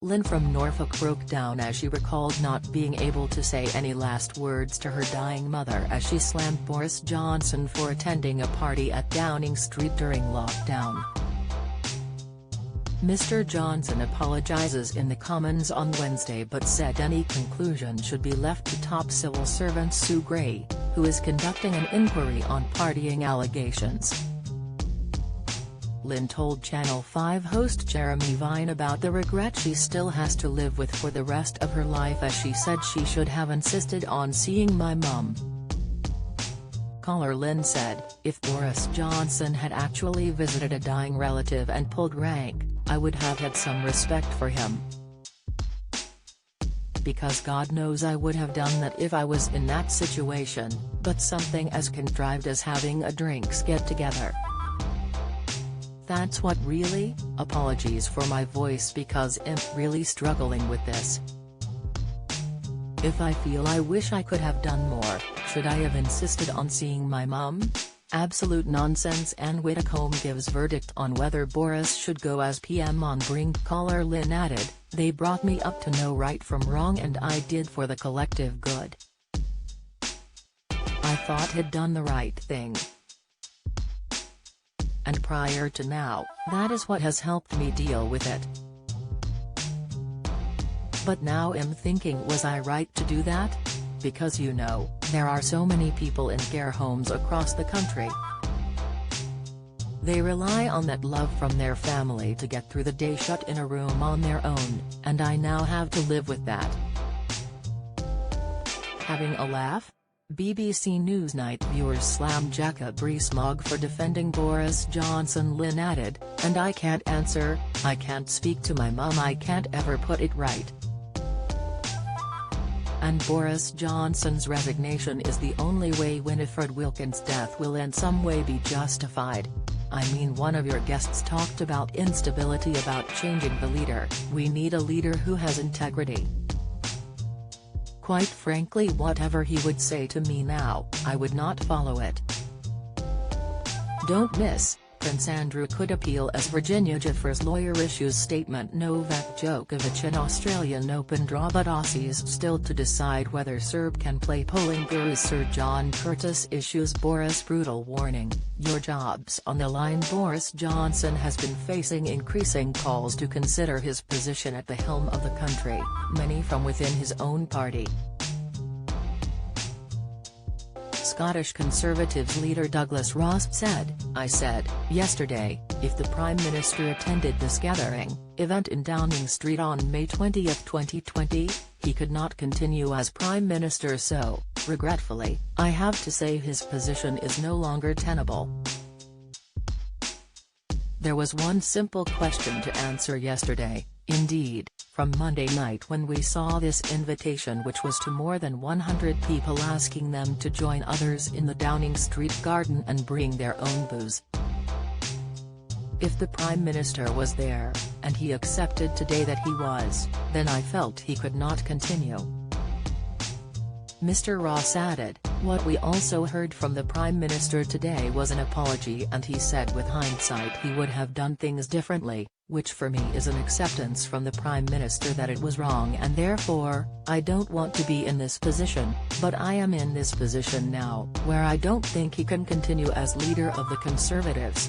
Lynn from Norfolk broke down as she recalled not being able to say any last words to her dying mother as she slammed Boris Johnson for attending a party at Downing Street during lockdown. Mr. Johnson apologizes in the Commons on Wednesday but said any conclusion should be left to top civil servant Sue Gray, who is conducting an inquiry on partying allegations. Lynn told Channel 5 host Jeremy Vine about the regret she still has to live with for the rest of her life as she said she should have insisted on seeing my mum. Caller Lynn said, "If Boris Johnson had actually visited a dying relative and pulled rank, I would have had some respect for him. Because God knows I would have done that if I was in that situation, but something as contrived as having a drinks get-together. That's what really, apologies for my voice because I'm really struggling with this. If I feel I wish I could have done more, should I have insisted on seeing my mum? Absolute nonsense." Anne Widdecombe gives verdict on whether Boris should go as PM on brink. Caller Lynn added, "They brought me up to know right from wrong and I did for the collective good. I thought he'd done the right thing. And prior to now, that is what has helped me deal with it. But now I'm thinking, was I right to do that? Because there are so many people in care homes across the country. They rely on that love from their family to get through the day shut in a room on their own, and I now have to live with that." Having a laugh? BBC Newsnight viewers slam Jacob Rees-Mogg for defending Boris Johnson. Lynn added, "And I can't answer, I can't speak to my mum, I can't ever put it right. And Boris Johnson's resignation is the only way Winifred Wilkins' death will in some way be justified. I mean, one of your guests talked about instability, about changing the leader. We need a leader who has integrity. Quite frankly, whatever he would say to me now, I would not follow it. Don't miss, Prince Andrew could appeal as Virginia Gifford's lawyer issues statement. Novak Djokovic in Australian Open draw, but Aussies still to decide whether Serb can play. Polling guru Sir John Curtis issues Boris brutal warning, your job's on the line. Boris Johnson has been facing increasing calls to consider his position at the helm of the country, many from within his own party. Scottish Conservatives leader Douglas Ross said, "I said, yesterday, if the Prime Minister attended this gathering event in Downing Street on May 20, 2020, he could not continue as Prime Minister, so, regretfully, I have to say his position is no longer tenable." There was one simple question to answer yesterday, indeed, from Monday night when we saw this invitation, which was to more than 100 people asking them to join others in the Downing Street garden and bring their own booze. If the Prime Minister was there, and he accepted today that he was, then I felt he could not continue. Mr. Ross added, "What we also heard from the Prime Minister today was an apology, and he said with hindsight he would have done things differently, which for me is an acceptance from the Prime Minister that it was wrong, and therefore, I don't want to be in this position, but I am in this position now, where I don't think he can continue as leader of the Conservatives."